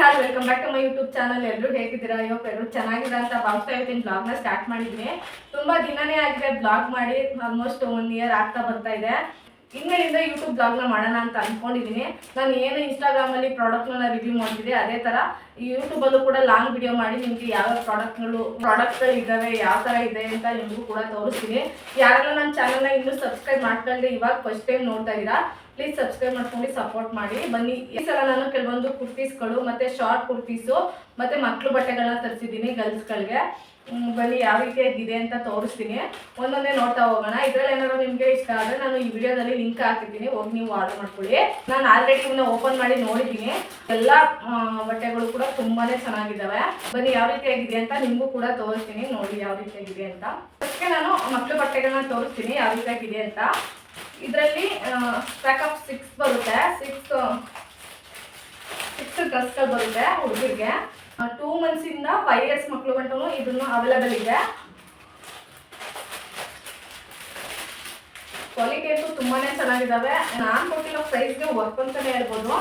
Hi welcome back to my YouTube channel. ಎಲ್ಲರೂ ಹೇಗಿದ್ದೀರಾ? ಎಲ್ಲರೂ ಚೆನ್ನಾಗಿದೆ ಅಂತ ಭಾವಿಸ್ತಾ ಇರ್ತೀನಿ. ಬ್ಲಾಗ್ನ ಸ್ಟಾರ್ಟ್ ಮಾಡಿದ್ದೀನಿ. ತುಂಬ ದಿನನೇ ಆಗಿದೆ ಬ್ಲಾಗ್ ಮಾಡಿ, ಆಲ್ಮೋಸ್ಟ್ 1 ಇಯರ್ ಆಗ್ತಾ ಬರ್ತಾ ಇದೆ. ಇನ್ಮೇಲಿಂದ ಯೂಟ್ಯೂಬ್ ಬ್ಲಾಗ್ನ ಮಾಡೋಣ ಅಂತ ಅಂದ್ಕೊಂಡಿದ್ದೀನಿ. ನಾನು ಏನು ಇನ್ಸ್ಟಾಗ್ರಾಮಲ್ಲಿ ಪ್ರಾಡಕ್ಟ್ನ ರಿವ್ಯೂ ಮಾಡ್ತಿದ್ದೆ, ಅದೇ ಥರ ಈ ಯೂಟ್ಯೂಬಲ್ಲೂ ಕೂಡ ಲಾಂಗ್ ವಿಡಿಯೋ ಮಾಡಿ ನಿಮಗೆ ಯಾವ ಪ್ರಾಡಕ್ಟ್ಗಳು ಇದ್ದಾವೆ, ಯಾವ ಥರ ಇದೆ ಅಂತ ನಿಮಗೂ ಕೂಡ ತೋರಿಸ್ತೀನಿ. ಯಾರೆಲ್ಲ ನನ್ನ ಚಾನಲ್ನ ಇನ್ನೂ ಸಬ್ಸ್ಕ್ರೈಬ್ ಮಾಡ್ಕೊಂಡ್ರೆ ಇವಾಗ ಫಸ್ಟ್ ಟೈಮ್ ನೋಡ್ತಾ ಇದ್ದೀರಾ, ಪ್ಲೀಸ್ ಸಬ್ಸ್ಕ್ರೈಬ್ ಮಾಡ್ಕೊಂಡು ಸಪೋರ್ಟ್ ಮಾಡಿ. ಬನ್ನಿ, ಈ ಸಲ ನಾನು ಕೆಲವೊಂದು ಕುರ್ತೀಸ್ಗಳು ಮತ್ತು ಶಾರ್ಟ್ ಕುರ್ತೀಸು ಮತ್ತು ಮಕ್ಕಳು ಬಟ್ಟೆಗಳನ್ನ ತರಿಸಿದ್ದೀನಿ ಗರ್ಲ್ಸ್ಗಳಿಗೆ. ಬನ್ನಿ ಯಾವ ರೀತಿಯಾಗಿದೆ ಅಂತ ತೋರಿಸ್ತೀನಿ. ಒಂದೊಂದೇ ನೋಡ್ತಾ ಹೋಗೋಣ. ಇದರಲ್ಲಿ ಏನಾದ್ರು ನಿಮಗೆ ಇಷ್ಟ ಆದರೆ ನಾನು ಈ ವಿಡಿಯೋದಲ್ಲಿ ಲಿಂಕ್ ಹಾಕಿದ್ದೀನಿ, ಹೋಗಿ ನೀವು ಆರ್ಡರ್ ಮಾಡ್ಕೊಳ್ಳಿ. ನಾನು ಆಲ್ರೆಡಿ ಇವನ್ನ ಓಪನ್ ಮಾಡಿ ನೋಡಿದ್ದೀನಿ. ಎಲ್ಲ ಬಟ್ಟೆಗಳು ಕೂಡ ತುಂಬಾ ಚೆನ್ನಾಗಿದ್ದಾವೆ. ಬನ್ನಿ ಯಾವ ರೀತಿಯಾಗಿದೆ ಅಂತ ನಿಮಗೂ ಕೂಡ ತೋರಿಸ್ತೀನಿ, ನೋಡಿ ಯಾವ ರೀತಿಯಾಗಿದೆ ಅಂತ. ಫಸ್ಟ್ಗೆ ನಾನು ಮಕ್ಕಳು ಬಟ್ಟೆಗಳನ್ನ ತೋರಿಸ್ತೀನಿ ಯಾವ ರೀತಿಯಾಗಿದೆ ಅಂತ. ಇದರಲ್ಲಿ ಪ್ಯಾಕ್ ಆಫ್ 6 ಬರುತ್ತೆ. 6 ಡ್ರೆಸ್ಗಳು ಬರುತ್ತೆ ಹುಡುಗರಿಗೆ. 2 months ಇಂದ 5 years ಮಕ್ಕಳು ಗಂಟು ಇದನ್ನು ಅವೈಲೇಬಲ್ ಇದೆ. ಕ್ವಾಲಿಟಿ ಅಂತೂ ತುಂಬಾನೇ ಚೆನ್ನಾಗಿದ್ದಾವೆ. ನಾನು ಕೊಟ್ಟಿರೋ ಪ್ರೈಸ್ಗೆ ವರ್ಕ್ ಅಂತಾನೆ ಹೇಳ್ಬೋದು.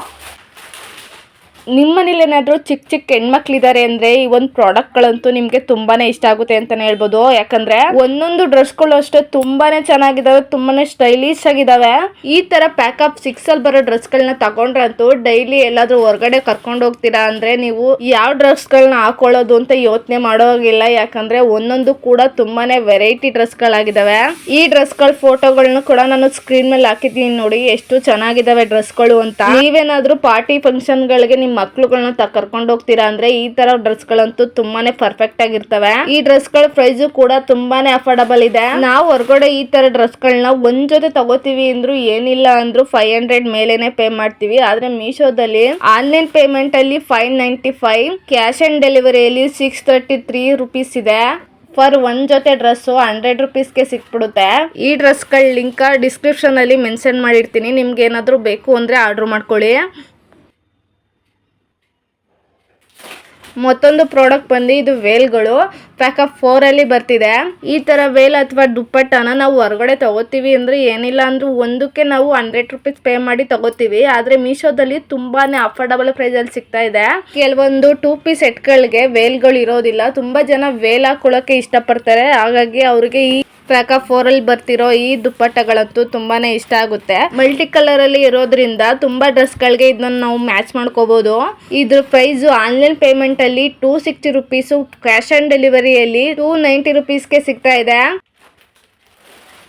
ನಿಮ್ಮ ಮನೇಲಿ ಏನಾದರೂ ಚಿಕ್ಕ ಚಿಕ್ಕ ಹೆಣ್ಮಕ್ಳಿದ್ದಾರೆ ಅಂದರೆ ಈ ಒಂದು ಪ್ರಾಡಕ್ಟ್ಗಳಂತೂ ನಿಮಗೆ ತುಂಬಾ ಇಷ್ಟ ಆಗುತ್ತೆ ಅಂತಲೇ ಹೇಳ್ಬೋದು. ಯಾಕಂದರೆ ಒಂದೊಂದು ಡ್ರೆಸ್ಗಳು ಅಷ್ಟೇ ತುಂಬಾ ಚೆನ್ನಾಗಿದ್ದಾವೆ, ತುಂಬಾ ಸ್ಟೈಲಿಶ್ ಆಗಿದ್ದಾವೆ. ಈ ಥರ ಪ್ಯಾಕ್ ಆಫ್ 6 ಬರೋ ಡ್ರೆಸ್ಗಳನ್ನ ತಗೊಂಡ್ರೆ ಅಂತೂ ಡೈಲಿ ಎಲ್ಲಾದರೂ ಹೊರಗಡೆ ಕರ್ಕೊಂಡು ಹೋಗ್ತೀರಾ ಅಂದರೆ ನೀವು ಯಾವ ಡ್ರೆಸ್ಗಳನ್ನ ಹಾಕೊಳ್ಳೋದು ಅಂತ ಯೋಚನೆ ಮಾಡೋಗಿಲ್ಲ. ಯಾಕಂದರೆ ಒಂದೊಂದು ಕೂಡ ತುಂಬಾ ವೆರೈಟಿ ಡ್ರೆಸ್ಗಳಾಗಿದ್ದಾವೆ. ಈ ಡ್ರೆಸ್ಗಳ ಫೋಟೋಗಳನ್ನ ಕೂಡ ನಾನು ಸ್ಕ್ರೀನ್ ಮೇಲೆ ಹಾಕಿದ್ದೀನಿ, ನೋಡಿ ಎಷ್ಟು ಚೆನ್ನಾಗಿದ್ದಾವೆ ಡ್ರೆಸ್ಗಳು ಅಂತ. ನೀವೇನಾದರೂ ಪಾರ್ಟಿ ಫಂಕ್ಷನ್ಗಳಿಗೆ ನಿಮ್ಮ ಮಕ್ಳುಗಳನ್ನ ಕರ್ಕೊಂಡು ಹೋಗ್ತೀರಾ ಅಂದ್ರೆ ಈ ತರ ಡ್ರೆಸ್ಗಳಂತೂ ತುಂಬಾನೇ ಪರ್ಫೆಕ್ಟ್ ಆಗಿರ್ತವೆ. ಈ ಡ್ರೆಸ್ಗಳ ಪ್ರೈಸ್ ಕೂಡ ತುಂಬಾನೇ ಅಫೋರ್ಡಬಲ್ ಇದೆ. ನಾವು ಹೊರಗಡೆ ಈ ತರ ಡ್ರೆಸ್ಗಳನ್ನ ಒಂದ್ ಜೊತೆ ತಗೋತೀವಿ ಅಂದ್ರೂ ಏನಿಲ್ಲ ಅಂದ್ರೂ 500 ಮೇಲೆನೆ ಪೇ ಮಾಡ್ತೀವಿ. ಆದ್ರೆ ಮೀಶೋದಲ್ಲಿ ಆನ್ಲೈನ್ ಪೇಮೆಂಟ್ ಅಲ್ಲಿ 595, ಕ್ಯಾಶ್ ಆನ್ ಡೆಲಿವರಿಯಲ್ಲಿ 633 ರೂಪೀಸ್ ಇದೆ. ಫಾರ್ ಒಂದ್ ಜೊತೆ ಡ್ರೆಸ್ 100 ರೂಪೀಸ್ಗೆ ಸಿಕ್ಬಿಡುತ್ತೆ. ಈ ಡ್ರೆಸ್ಗಳ ಲಿಂಕ್ ಡಿಸ್ಕ್ರಿಪ್ಷನ್ ಅಲ್ಲಿ ಮೆನ್ಷನ್ ಮಾಡಿರ್ತೀನಿ, ನಿಮ್ಗೆ ಏನಾದ್ರು ಬೇಕು ಅಂದ್ರೆ ಆರ್ಡರ್ ಮಾಡ್ಕೊಳ್ಳಿ. ಮತ್ತೊಂದು ಪ್ರಾಡಕ್ಟ್ ಬಂದು ಇದು ವೇಲ್ಗಳು ಪ್ಯಾಕ್ ಆಫ್ 4 ಅಲ್ಲಿ ಬರ್ತಿದೆ. ಈ ತರ ವೇಲ್ ಅಥವಾ ದುಪ್ಪಟ್ಟನ ನಾವು ಹೊರಗಡೆ ತಗೋತೀವಿ ಅಂದ್ರೆ ಏನಿಲ್ಲ ಅಂದ್ರೂ ಒಂದಕ್ಕೆ ನಾವು 100 ರೂಪೀಸ್ ಪೇ ಮಾಡಿ ತಗೋತೀವಿ. ಆದ್ರೆ ಮೀಶೋದಲ್ಲಿ ತುಂಬಾನೇ ಅಫೋರ್ಡಬಲ್ ಪ್ರೈಸ್ ಅಲ್ಲಿ ಸಿಗ್ತಾ ಇದೆ. ಕೆಲವೊಂದು 2 ಪೀಸ್ ಸೆಟ್ಗಳಿಗೆ ವೇಲ್ಗಳು ಇರೋದಿಲ್ಲ. ತುಂಬಾ ಜನ ವೇಲ್ ಹಾಕೊಳ್ಳೋಕೆ ಇಷ್ಟಪಡ್ತಾರೆ, ಹಾಗಾಗಿ ಅವ್ರಿಗೆ ಈ ಪ್ಯಾಕ್ ಆಫ್ 4 ಅಲ್ಲಿ ಬರ್ತಿರೋ ಈ ದುಪ್ಪಟ್ಟಗಳಂತೂ ತುಂಬಾನೇ ಇಷ್ಟ ಆಗುತ್ತೆ. ಮಲ್ಟಿ ಕಲರ್ ಅಲ್ಲಿ ಇರೋದ್ರಿಂದ ತುಂಬಾ ಡ್ರೆಸ್ ಗಳಿಗೆ ಇದನ್ನ ನಾವು ಮ್ಯಾಚ್ ಮಾಡ್ಕೋಬಹುದು. ಇದ್ರ ಪ್ರೈಸ್ ಆನ್ಲೈನ್ ಪೇಮೆಂಟ್ ಅಲ್ಲಿ 260 ರೂಪೀಸ್, ಕ್ಯಾಶ್ ಆನ್ ಡೆಲಿವರಿಯಲ್ಲಿ 290 ರೂಪೀಸ್ಗೆ ಸಿಗ್ತಾ ಇದೆ.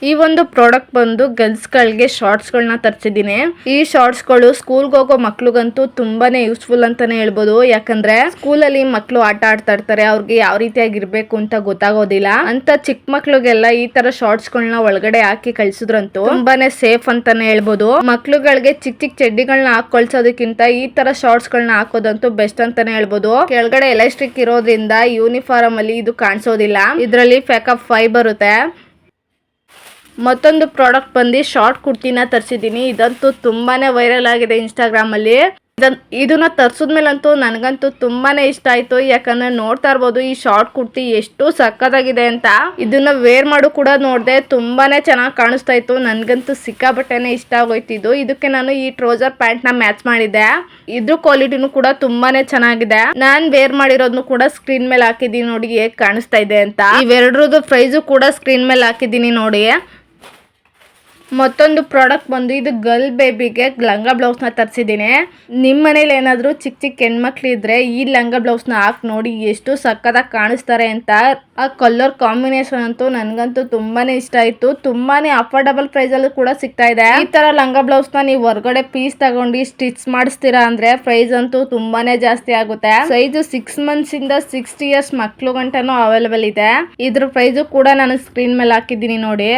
ಈ ಒಂದು ಪ್ರಾಡಕ್ಟ್ ಬಂದು ಗರ್ಲ್ಸ್ಗಳಿಗೆ ಶಾರ್ಟ್ಸ್ಗಳನ್ನ ತರಿಸಿದ್ದೀನಿ. ಈ ಶಾರ್ಟ್ಸ್ಗಳು ಸ್ಕೂಲ್ಗೆ ಹೋಗೋ ಮಕ್ಳಿಗಂತೂ ತುಂಬಾನೇ ಯೂಸ್ಫುಲ್ ಅಂತಾನೆ ಹೇಳ್ಬೋದು. ಯಾಕಂದ್ರೆ ಸ್ಕೂಲಲ್ಲಿ ಮಕ್ಕಳು ಆಟ ಆಡ್ತಾ ಇರ್ತಾರೆ, ಅವ್ರಿಗೆ ಯಾವ ರೀತಿಯಾಗಿರ್ಬೇಕು ಅಂತ ಗೊತ್ತಾಗೋದಿಲ್ಲ ಅಂತ ಚಿಕ್ಕ ಮಕ್ಳಿಗೆಲ್ಲ ಈ ತರ ಶಾರ್ಟ್ಸ್ಗಳನ್ನ ಒಳಗಡೆ ಹಾಕಿ ಕಳ್ಸಿದ್ರಂತೂ ತುಂಬಾನೇ ಸೇಫ್ ಅಂತಾನೆ ಹೇಳ್ಬೋದು. ಮಕ್ಳುಗಳಿಗೆ ಚಿಕ್ಕ ಚಿಕ್ಕ ಚಡ್ಡಿಗಳನ್ನ ಹಾಕೊಳ್ಸೋದಕ್ಕಿಂತ ಈ ತರ ಶಾರ್ಟ್ಸ್ಗಳನ್ನ ಹಾಕೋದಂತೂ ಬೆಸ್ಟ್ ಅಂತಾನೆ ಹೇಳ್ಬೋದು. ಕೆಳಗಡೆ ಎಲಾಸ್ಟಿಕ್ ಇರೋದ್ರಿಂದ ಯೂನಿಫಾರ್ಮ್ ಅಲ್ಲಿ ಇದು ಕಾಣಿಸೋದಿಲ್ಲ. ಇದರಲ್ಲಿ ಪ್ಯಾಕ್ ಆಫ್ 5 ಬರುತ್ತೆ. ಮತ್ತೊಂದು ಪ್ರಾಡಕ್ಟ್ ಬಂದು ಶಾರ್ಟ್ ಕುರ್ತಿನ ತರಿಸಿದ್ದೀನಿ. ಇದಂತೂ ತುಂಬಾನೇ ವೈರಲ್ ಆಗಿದೆ ಇನ್ಸ್ಟಾಗ್ರಾಮ್ ಅಲ್ಲಿ. ಇದನ್ನ ತರಿಸಿದ್ಮೇಲಂತೂ ನನಗಂತೂ ತುಂಬಾನೇ ಇಷ್ಟ ಆಯ್ತು. ಯಾಕಂದ್ರೆ ನೋಡ್ತಾ ಇರ್ಬೋದು ಈ ಶಾರ್ಟ್ ಕುರ್ತಿ ಎಷ್ಟು ಸಕ್ಕತ್ತಾಗಿದೆ ಅಂತ. ಇದನ್ನ ವೇರ್ ಮಾಡು ಕೂಡ ನೋಡಿದೆ, ತುಂಬಾನೇ ಚೆನ್ನಾಗಿ ಕಾಣಿಸ್ತಾ ಇತ್ತು. ನನ್ಗಂತೂ ಸಿಕ್ಕಾಪಟ್ಟೆನೆ ಇಷ್ಟ ಆಗೋಯ್ತಿದ್ದು. ಇದಕ್ಕೆ ನಾನು ಈ ಟ್ರೌಸರ್ ಪ್ಯಾಂಟ್ ನ ಮ್ಯಾಚ್ ಮಾಡಿದ್ದೆ. ಇದ್ರ ಕ್ವಾಲಿಟಿನೂ ಕೂಡ ತುಂಬಾನೇ ಚೆನ್ನಾಗಿದೆ. ನಾನ್ ವೇರ್ ಮಾಡಿರೋದನ್ನು ಕೂಡ ಸ್ಕ್ರೀನ್ ಮೇಲೆ ಹಾಕಿದ್ದೀನಿ, ನೋಡಿ ಹೇಗೆ ಕಾಣಿಸ್ತಾ ಇದೆ ಅಂತ. ಇವೆರಡರದ್ದು ಪ್ರೈಸು ಕೂಡ ಸ್ಕ್ರೀನ್ ಮೇಲೆ ಹಾಕಿದ್ದೀನಿ ನೋಡಿ. ಮತ್ತೊಂದು ಪ್ರಾಡಕ್ಟ್ ಬಂದು ಇದು ಗರ್ಲ್ ಬೇಬಿಗೆ ಲಂಗ ಬ್ಲೌಸ್ನ ತರಿಸಿದ್ದೀನಿ. ನಿಮ್ಮ ಮನೇಲಿ ಏನಾದರೂ ಚಿಕ್ಕ ಚಿಕ್ಕ ಹೆಣ್ಮಕ್ಳು ಇದ್ರೆ ಈ ಲಂಗ ಬ್ಲೌಸ್ನ ಹಾಕಿ ನೋಡಿ ಎಷ್ಟು ಸಕ್ಕತ್ತಾಗಿ ಕಾಣಿಸ್ತಾರೆ ಅಂತ. ಆ ಕಲರ್ ಕಾಂಬಿನೇಷನ್ ಅಂತೂ ನನಗಂತೂ ತುಂಬಾನೇ ಇಷ್ಟ ಆಯಿತು. ತುಂಬಾನೇ ಅಫೋರ್ಡಬಲ್ ಪ್ರೈಸಲ್ಲೂ ಕೂಡ ಸಿಗ್ತಾ ಇದೆ. ಈ ಥರ ಲಂಗ ಬ್ಲೌಸ್ನ ನೀವು ಹೊರಗಡೆ ಪೀಸ್ ತಗೊಂಡು ಸ್ಟಿಚ್ ಮಾಡಿಸ್ತೀರಾ ಅಂದರೆ ಪ್ರೈಸ್ ಅಂತೂ ತುಂಬಾನೇ ಜಾಸ್ತಿ ಆಗುತ್ತೆ. ಸೈಜು 6 months ಇಂದ 60 years ಮಕ್ಕಳು ಗಂಟನೂ ಅವೈಲೇಬಲ್ ಇದೆ. ಇದ್ರ ಪ್ರೈಸು ಕೂಡ ನಾನು ಸ್ಕ್ರೀನ್ ಮೇಲೆ ಹಾಕಿದ್ದೀನಿ ನೋಡಿ.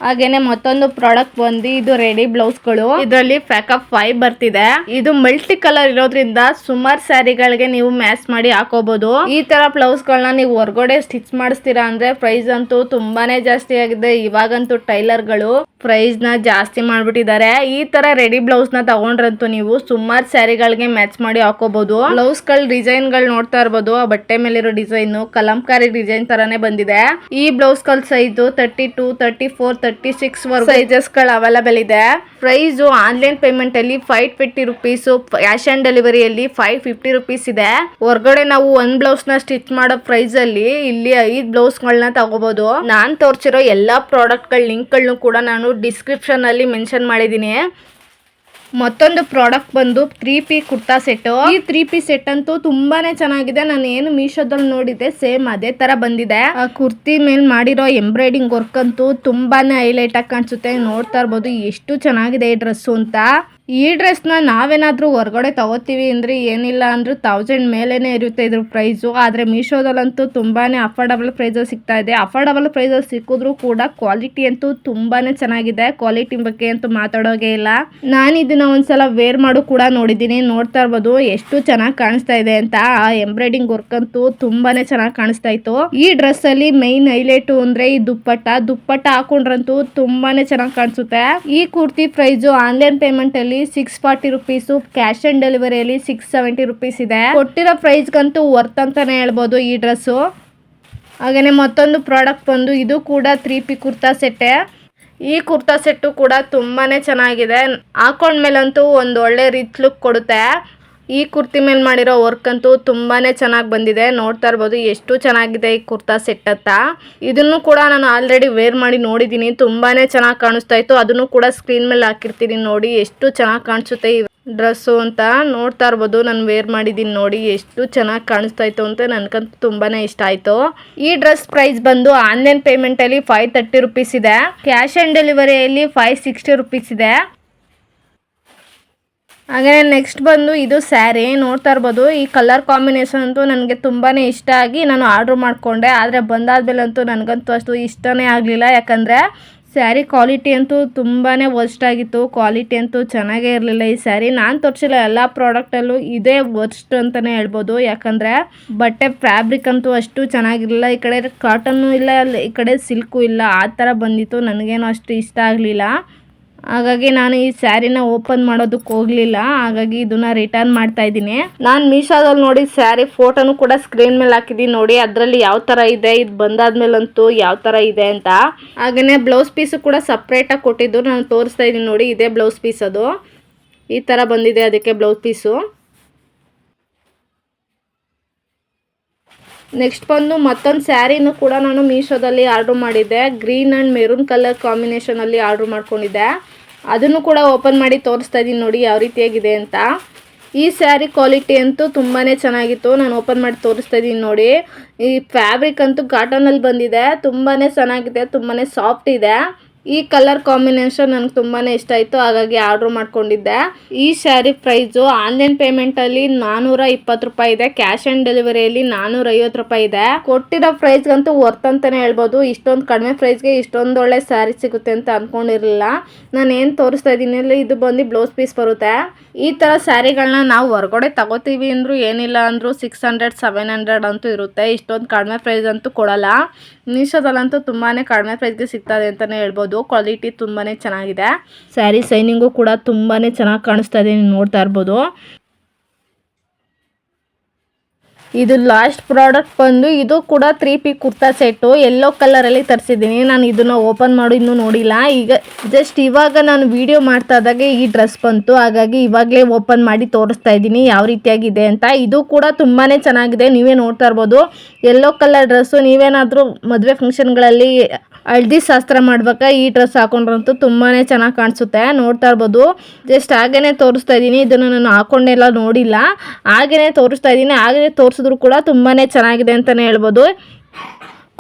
ಹಾಗೇನೆ ಮತ್ತೊಂದು ಪ್ರಾಡಕ್ಟ್ ಬಂದು ಇದು ರೆಡಿ ಬ್ಲೌಸ್ಗಳು. ಇದರಲ್ಲಿ ಪ್ಯಾಕ್ ಆಫ್ 5 ಬರ್ತಿದೆ. ಇದು ಮಲ್ಟಿ ಕಲರ್ ಇರೋದ್ರಿಂದ ಸುಮಾರು ಸ್ಯಾರಿಗಳಿಗೆ ನೀವು ಮ್ಯಾಚ್ ಮಾಡಿ ಹಾಕೋಬಹುದು. ಈ ತರ ಬ್ಲೌಸ್ ಗಳನ್ನ ನೀವು ಹೊರಗಡೆ ಸ್ಟಿಚ್ ಮಾಡಿಸ್ತೀರಾ ಅಂದ್ರೆ ಪ್ರೈಸ್ ಅಂತೂ ತುಂಬಾನೇ ಜಾಸ್ತಿ ಆಗಿದೆ. ಇವಾಗಂತೂ ಟೈಲರ್ ಗಳು ಪ್ರೈಸ್ ನ ಜಾಸ್ತಿ ಮಾಡ್ಬಿಟ್ಟಿದ್ದಾರೆ. ಈ ತರ ರೆಡಿ ಬ್ಲೌಸ್ ನ ತಗೊಂಡ್ರಂತೂ ನೀವು ಸುಮಾರು ಸ್ಯಾರಿಗಳಿಗೆ ಮ್ಯಾಚ್ ಮಾಡಿ ಹಾಕೋಬಹುದು. ಬ್ಲೌಸ್ ಗಳ ಡಿಸೈನ್ ಗಳು ನೋಡ್ತಾ ಇರಬಹುದು. ಆ ಬಟ್ಟೆ ಮೇಲಿರೋ ಡಿಸೈನ್ ಕಲಂಕಾರಿ ಡಿಸೈನ್ ತರಾನೇ ಬಂದಿದೆ. ಈ ಬ್ಲೌಸ್ ಗಳ ಸೈಜ್ 32, 34, 36 ಸೈಜಸ್ಗಳು ಅವೈಲೇಬಲ್ ಇದೆ. ಪ್ರೈಸು ಆನ್ಲೈನ್ ಪೇಮೆಂಟಲ್ಲಿ 520 ರುಪೀಸು, ಕ್ಯಾಶ್ ಆನ್ ಡೆಲಿವರಿಯಲ್ಲಿ 550 ರುಪೀಸ್ ಇದೆ. ಹೊರಗಡೆ ನಾವು ಒಂದು ಬ್ಲೌಸ್ನ ಸ್ಟಿಚ್ ಮಾಡೋ ಪ್ರೈಸಲ್ಲಿ ಇಲ್ಲಿ 5 ಬ್ಲೌಸ್ಗಳನ್ನ ತಗೋಬಹುದು. ನಾನು ತೋರಿಸಿರೋ ಎಲ್ಲ ಪ್ರಾಡಕ್ಟ್ಗಳ ಲಿಂಕ್ಗಳನ್ನು ಕೂಡ ನಾನು ಡಿಸ್ಕ್ರಿಪ್ಷನಲ್ಲಿ ಮೆನ್ಷನ್ ಮಾಡಿದ್ದೀನಿ. ಮತ್ತೊಂದು ಪ್ರಾಡಕ್ಟ್ ಬಂದು 3P ಕುರ್ತಾ ಸೆಟ್ಟು. ಈ 3P ಸೆಟ್ ಅಂತೂ ತುಂಬಾನೇ ಚೆನ್ನಾಗಿದೆ. ನಾನು ಏನು ಮೀಶೋದಲ್ಲಿ ನೋಡಿದ್ದೆ ಸೇಮ್ ಅದೇ ತರ ಬಂದಿದೆ. ಆ ಕುರ್ತಿ ಮೇಲೆ ಮಾಡಿರೋ ಎಂಬ್ರಾಯ್ಡಿಂಗ್ ವರ್ಕ್ ಅಂತೂ ತುಂಬಾನೇ ಹೈಲೈಟ್ ಆಗಿ ಕಾಣಿಸುತ್ತೆ. ನೋಡ್ತಾ ಇರ್ಬೋದು ಎಷ್ಟು ಚೆನ್ನಾಗಿದೆ ಈ ಡ್ರೆಸ್ಸು ಅಂತ. ಈ ಡ್ರೆಸ್ನ ನಾವೇನಾದ್ರೂ ಹೊರಗಡೆ ತಗೋತೀವಿ ಅಂದ್ರೆ ಏನಿಲ್ಲ ಅಂದ್ರೂ 1000 ಮೇಲೇನೆ ಇರುತ್ತೆ ಇದ್ರ ಪ್ರೈಸು. ಆದರೆ ಮೀಶೋದಲ್ಲಂತೂ ತುಂಬಾನೇ ಅಫೋರ್ಡಬಲ್ ಪ್ರೈಸಲ್ಲಿ ಸಿಗ್ತಾ ಇದೆ. ಅಫೋರ್ಡಬಲ್ ಪ್ರೈಸಲ್ಲಿ ಸಿಕ್ಕಿದ್ರು ಕೂಡ ಕ್ವಾಲಿಟಿ ಅಂತೂ ತುಂಬಾನೇ ಚೆನ್ನಾಗಿದೆ. ಕ್ವಾಲಿಟಿ ಬಗ್ಗೆ ಅಂತೂ ಮಾತಾಡೋಗೆ ಇಲ್ಲ. ನಾನು ಇದನ್ನ ಒಂದ್ಸಲ ವೇರ್ ಮಾಡು ಕೂಡ ನೋಡಿದ್ದೀನಿ. ನೋಡ್ತಾ ಇರ್ಬೋದು ಎಷ್ಟು ಚೆನ್ನಾಗಿ ಕಾಣಿಸ್ತಾ ಇದೆ ಅಂತ. ಆ ಎಂಬ್ರಾಯ್ಡಿಂಗ್ ವರ್ಕ್ ಅಂತೂ ತುಂಬಾನೇ ಚೆನ್ನಾಗಿ ಕಾಣಿಸ್ತಾ ಇತ್ತು. ಈ ಡ್ರೆಸ್ ಅಲ್ಲಿ ಮೈನ್ ಹೈಲೈಟ್ ಅಂದ್ರೆ ಈ ದುಪ್ಪಟ್ಟ ಹಾಕೊಂಡ್ರಂತೂ ತುಂಬಾನೇ ಚೆನ್ನಾಗಿ ಕಾಣಿಸುತ್ತೆ. ಈ ಕುರ್ತಿ ಪ್ರೈಸು ಆನ್ಲೈನ್ ಪೇಮೆಂಟ್ ಅಲ್ಲಿ 640 ರುಪೀಸು, ಕ್ಯಾಶ್ ಆನ್ ಡೆಲಿವರಿಯಲ್ಲಿ 670 ರುಪೀಸ್ ಇದೆ. ಕೊಟ್ಟಿರೋ ಪ್ರೈಸ್ಗಂತೂ ವರ್ತ್ ಅಂತಾನೆ ಹೇಳ್ಬೋದು ಈ ಡ್ರೆಸ್ಸು. ಹಾಗೇನೆ ಮತ್ತೊಂದು ಪ್ರಾಡಕ್ಟ್ ಬಂದು ಇದು ಕೂಡ 3P ಕುರ್ತಾ ಸೆಟ್ಟೆ. ಈ ಕುರ್ತಾ ಸೆಟ್ಟು ಕೂಡ ತುಂಬಾನೇ ಚೆನ್ನಾಗಿದೆ. ಹಾಕೊಂಡ್ಮೇಲಂತೂ ಒಂದು ಒಳ್ಳೆ ರಿಚ್ ಲುಕ್ ಕೊಡುತ್ತೆ. ಈ ಕುರ್ತಿ ಮೇಲೆ ಮಾಡಿರೋ ವರ್ಕ್ ಅಂತೂ ತುಂಬಾನೇ ಚೆನ್ನಾಗಿ ಬಂದಿದೆ. ನೋಡ್ತಾ ಇರ್ಬೋದು ಎಷ್ಟು ಚೆನ್ನಾಗಿದೆ ಈ ಕುರ್ತಾ ಸೆಟ್ ಅಂತ. ಇದನ್ನು ಕೂಡ ನಾನು ಆಲ್ರೆಡಿ ವೇರ್ ಮಾಡಿ ನೋಡಿದ್ದೀನಿ. ತುಂಬಾನೇ ಚೆನ್ನಾಗಿ ಕಾಣಿಸ್ತಾ ಇತ್ತು. ಅದನ್ನು ಕೂಡ ಸ್ಕ್ರೀನ್ ಮೇಲೆ ಹಾಕಿರ್ತೀನಿ ನೋಡಿ ಎಷ್ಟು ಚೆನ್ನಾಗಿ ಕಾಣಿಸುತ್ತೆ ಈ ಡ್ರೆಸ್ಸು ಅಂತ. ನೋಡ್ತಾ ಇರ್ಬೋದು ನಾನು ವೇರ್ ಮಾಡಿದ್ದೀನಿ ನೋಡಿ ಎಷ್ಟು ಚೆನ್ನಾಗಿ ಕಾಣಿಸ್ತಾ ಇತ್ತು ಅಂತ. ನನಗಂತೂ ತುಂಬಾನೇ ಇಷ್ಟ ಆಯಿತು. ಈ ಡ್ರೆಸ್ ಪ್ರೈಸ್ ಬಂದು ಆನ್ಲೈನ್ ಪೇಮೆಂಟಲ್ಲಿ 530 ರುಪೀಸ್ ಇದೆ. ಕ್ಯಾಶ್ ಆನ್ ಡೆಲಿವರಿಯಲ್ಲಿ 560 ರುಪೀಸ್ ಇದೆ. ಹಾಗೆ ನೆಕ್ಸ್ಟ್ ಬಂದು ಇದು ಸ್ಯಾರಿ. ನೋಡ್ತಾ ಇರ್ಬೋದು ಈ ಕಲರ್ ಕಾಂಬಿನೇಷನ್ ಅಂತೂ ನನಗೆ ತುಂಬಾ ಇಷ್ಟ ಆಗಿ ನಾನು ಆರ್ಡ್ರ್ ಮಾಡಿಕೊಂಡೆ. ಆದರೆ ಬಂದಾದ್ಮೇಲೆ ಅಂತೂ ನನಗಂತೂ ಅಷ್ಟು ಇಷ್ಟನೇ ಆಗಲಿಲ್ಲ. ಯಾಕಂದರೆ ಸ್ಯಾರಿ ಕ್ವಾಲಿಟಿ ಅಂತೂ ತುಂಬಾ ವರ್ಸ್ಟ್ ಆಗಿತ್ತು. ಕ್ವಾಲಿಟಿ ಅಂತೂ ಚೆನ್ನಾಗೇ ಇರಲಿಲ್ಲ ಈ ಸ್ಯಾರಿ. ನಾನು ತೋರಿಸಿಲ್ಲ ಎಲ್ಲ ಪ್ರಾಡಕ್ಟಲ್ಲೂ ಇದೇ ವರ್ಸ್ಟ್ ಅಂತಲೇ ಹೇಳ್ಬೋದು. ಯಾಕಂದರೆ ಬಟ್ಟೆ ಫ್ಯಾಬ್ರಿಕ್ ಅಂತೂ ಅಷ್ಟು ಚೆನ್ನಾಗಿರಲಿಲ್ಲ. ಈ ಕಡೆ ಕಾಟನ್ನು ಇಲ್ಲ, ಈ ಕಡೆ ಸಿಲ್ಕು ಇಲ್ಲ, ಆ ಥರ ಬಂದಿತ್ತು. ನನಗೇನು ಅಷ್ಟು ಇಷ್ಟ ಆಗಲಿಲ್ಲ. ಹಾಗಾಗಿ ನಾನು ಈ ಸ್ಯಾರಿನ ಓಪನ್ ಮಾಡೋದಕ್ಕೆ ಹೋಗಲಿಲ್ಲ. ಹಾಗಾಗಿ ಇದನ್ನು ರಿಟರ್ನ್ ಮಾಡ್ತಾ ಇದ್ದೀನಿ. ನಾನು ಮೀಶೋದಲ್ಲಿ ನೋಡಿ ಸ್ಯಾರಿ ಫೋಟೋನು ಕೂಡ ಸ್ಕ್ರೀನ್ ಮೇಲೆ ಹಾಕಿದ್ದೀನಿ ನೋಡಿ. ಅದರಲ್ಲಿ ಯಾವ ಥರ ಇದೆ, ಇದು ಬಂದಾದ್ಮೇಲಂತೂ ಯಾವ ಥರ ಇದೆ ಅಂತ. ಹಾಗೆಯೇ ಬ್ಲೌಸ್ ಪೀಸು ಕೂಡ ಸಪ್ರೇಟಾಗಿ ಕೊಟ್ಟಿದ್ದು ನಾನು ತೋರಿಸ್ತಾ ಇದ್ದೀನಿ ನೋಡಿ. ಇದೇ ಬ್ಲೌಸ್ ಪೀಸ್, ಅದು ಈ ಥರ ಬಂದಿದೆ ಅದಕ್ಕೆ ಬ್ಲೌಸ್ ಪೀಸು. ನೆಕ್ಸ್ಟ್ ಬಂದು ಮತ್ತೊಂದು ಸ್ಯಾರಿನೂ ಕೂಡ ನಾನು ಮೀಶೋದಲ್ಲಿ ಆರ್ಡ್ರ್ ಮಾಡಿದ್ದೆ. ಗ್ರೀನ್ ಆ್ಯಂಡ್ ಮೆರೂನ್ ಕಲರ್ ಕಾಂಬಿನೇಷನಲ್ಲಿ ಆರ್ಡ್ರ್ ಮಾಡ್ಕೊಂಡಿದ್ದೆ. ಅದನ್ನು ಕೂಡ ಓಪನ್ ಮಾಡಿ ತೋರಿಸ್ತಾ ಇದ್ದೀನಿ ನೋಡಿ ಯಾವ ರೀತಿಯಾಗಿದೆ ಅಂತ. ಈ ಸ್ಯಾರಿ ಕ್ವಾಲಿಟಿ ಅಂತೂ ತುಂಬಾ ಚೆನ್ನಾಗಿತ್ತು. ನಾನು ಓಪನ್ ಮಾಡಿ ತೋರಿಸ್ತಾ ಇದ್ದೀನಿ ನೋಡಿ. ಈ ಫ್ಯಾಬ್ರಿಕ್ ಅಂತೂ ಕಾಟನಲ್ಲಿ ಬಂದಿದೆ. ತುಂಬಾ ಚೆನ್ನಾಗಿದೆ, ತುಂಬಾ ಸಾಫ್ಟ್ ಇದೆ. ಈ ಕಲರ್ ಕಾಂಬಿನೇಷನ್ ನನಗೆ ತುಂಬಾ ಇಷ್ಟ ಆಯಿತು. ಹಾಗಾಗಿ ಆರ್ಡ್ರ್ ಮಾಡ್ಕೊಂಡಿದ್ದೆ. ಈ ಸ್ಯಾರಿ ಪ್ರೈಸು ಆನ್ಲೈನ್ ಪೇಮೆಂಟಲ್ಲಿ 420 ರೂಪಾಯಿ ಇದೆ. ಕ್ಯಾಶ್ ಆನ್ ಡೆಲಿವರಿಯಲ್ಲಿ 450 ರೂಪಾಯಿ ಇದೆ. ಕೊಟ್ಟಿರೋ ಪ್ರೈಸ್ಗಂತೂ ವರ್ತ್ ಅಂತಲೇ ಹೇಳ್ಬೋದು. ಇಷ್ಟೊಂದು ಕಡಿಮೆ ಪ್ರೈಸ್ಗೆ ಇಷ್ಟೊಂದು ಒಳ್ಳೆ ಸ್ಯಾರಿ ಸಿಗುತ್ತೆ ಅಂತ ಅಂದ್ಕೊಂಡಿರಲಿಲ್ಲ. ನಾನು ಏನು ತೋರಿಸ್ತಾ ಇದ್ದೀನಿ ಇದು ಬಂದು ಬ್ಲೌಸ್ ಪೀಸ್ ಬರುತ್ತೆ. ಈ ಥರ ಸ್ಯಾರಿಗಳನ್ನ ನಾವು ಹೊರಗಡೆ ತಗೋತೀವಿ ಅಂದರೂ ಏನಿಲ್ಲ ಅಂದರೂ 600-700 ಅಂತೂ ಇರುತ್ತೆ. ಇಷ್ಟೊಂದು ಕಡಿಮೆ ಪ್ರೈಸ್ ಅಂತೂ ಕೊಡಲ್ಲ. ಮೀಶೋದಲ್ಲಂತೂ ತುಂಬಾ ಕಡಿಮೆ ಪ್ರೈಸ್ಗೆ ಸಿಗ್ತದೆ ಅಂತಲೇ ಹೇಳ್ಬೋದು. ಕ್ವಾಲಿಟಿ ತುಂಬಾ ಚೆನ್ನಾಗಿದೆ. ಸ್ಯಾರಿ ಸೈನಿಂಗು ಕೂಡ ತುಂಬಾ ಚೆನ್ನಾಗಿ ಕಾಣಿಸ್ತಾ ಇದೆ, ನೀವು ನೋಡ್ತಾ ಇರ್ಬೋದು. ಇದು ಲಾಸ್ಟ್ ಪ್ರಾಡಕ್ಟ್ ಬಂದು ಇದು ಕೂಡ 3P ಕುರ್ತಾ ಸೆಟ್ಟು. ಯೆಲ್ಲೋ ಕಲರಲ್ಲಿ ತರಿಸಿದ್ದೀನಿ. ನಾನು ಇದನ್ನು ಓಪನ್ ಮಾಡಿ ಇನ್ನೂ ನೋಡಿಲ್ಲ. ಈಗ ಜಸ್ಟ್ ಇವಾಗ ನಾನು ವಿಡಿಯೋ ಮಾಡ್ತಾ ಇದ್ದಾಗೆ ಈ ಡ್ರೆಸ್ ಬಂತು. ಹಾಗಾಗಿ ಇವಾಗಲೇ ಓಪನ್ ಮಾಡಿ ತೋರಿಸ್ತಾ ಇದ್ದೀನಿ ಯಾವ ರೀತಿಯಾಗಿದೆ ಅಂತ. ಇದು ಕೂಡ ತುಂಬಾ ಚೆನ್ನಾಗಿದೆ, ನೀವೇ ನೋಡ್ತಾ ಇರ್ಬೋದು. Yellow colour dress. ನೀವೇನಾದರೂ ಮದುವೆ ಫಂಕ್ಷನ್ಗಳಲ್ಲಿ ಹಳದಿ ಶಾಸ್ತ್ರ ಮಾಡ್ಬೇಕಾ ಈ ಡ್ರೆಸ್ ಹಾಕೊಂಡ್ರಂತೂ ತುಂಬಾ ಚೆನ್ನಾಗಿ ಕಾಣಿಸುತ್ತೆ. ನೋಡ್ತಾ ಇರ್ಬೋದು. ಜಸ್ಟ್ ಹಾಗೇ ತೋರಿಸ್ತಾ ಇದ್ದೀನಿ. ಇದನ್ನು ನಾನು ಹಾಕೊಂಡೆಲ್ಲ ನೋಡಿಲ್ಲ, ಹಾಗೇ ತೋರಿಸ್ತಾ ಇದ್ದೀನಿ. ಹಾಗೇ ತೋರಿಸಿದ್ರು ಕೂಡ ತುಂಬಾ ಚೆನ್ನಾಗಿದೆ ಅಂತಲೇ ಹೇಳ್ಬೋದು.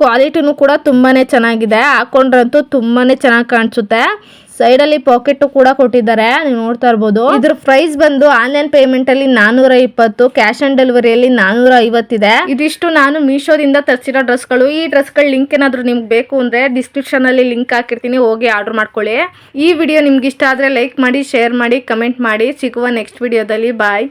ಕ್ವಾಲಿಟಿನೂ ಕೂಡ ತುಂಬಾ ಚೆನ್ನಾಗಿದೆ. ಹಾಕೊಂಡ್ರಂತೂ ತುಂಬಾ ಚೆನ್ನಾಗಿ ಕಾಣಿಸುತ್ತೆ. ಸೈಡಲ್ಲಿ ಪಾಕೆಟ್ ಕೂಡ ಕೊಟ್ಟಿದ್ದಾರೆ, ನೀವು ನೋಡ್ತಾ ಇರ್ಬೋದು. ಇದ್ರ ಪ್ರೈಸ್ ಬಂದು ಆನ್ಲೈನ್ ಪೇಮೆಂಟಲ್ಲಿ 420, ಕ್ಯಾಶ್ ಆನ್ ಡೆಲಿವರಿಯಲ್ಲಿ 450 ಇದೆ. ಇದಿಷ್ಟು ನಾನು ಮೀಶೋದಿಂದ ತರಿಸಿರೋ ಡ್ರೆಸ್ಗಳು. ಈ ಡ್ರೆಸ್ಗಳ ಲಿಂಕ್ ಏನಾದರೂ ನಿಮ್ಗೆ ಬೇಕು ಅಂದರೆ ಡಿಸ್ಕ್ರಿಪ್ಷನಲ್ಲಿ ಲಿಂಕ್ ಹಾಕಿರ್ತೀನಿ, ಹೋಗಿ ಆರ್ಡರ್ ಮಾಡ್ಕೊಳ್ಳಿ. ಈ ವಿಡಿಯೋ ನಿಮ್ಗೆ ಇಷ್ಟ ಆದರೆ ಲೈಕ್ ಮಾಡಿ, ಶೇರ್ ಮಾಡಿ, ಕಮೆಂಟ್ ಮಾಡಿ. ಸಿಗುವ ನೆಕ್ಸ್ಟ್ ವಿಡಿಯೋದಲ್ಲಿ. ಬಾಯ್.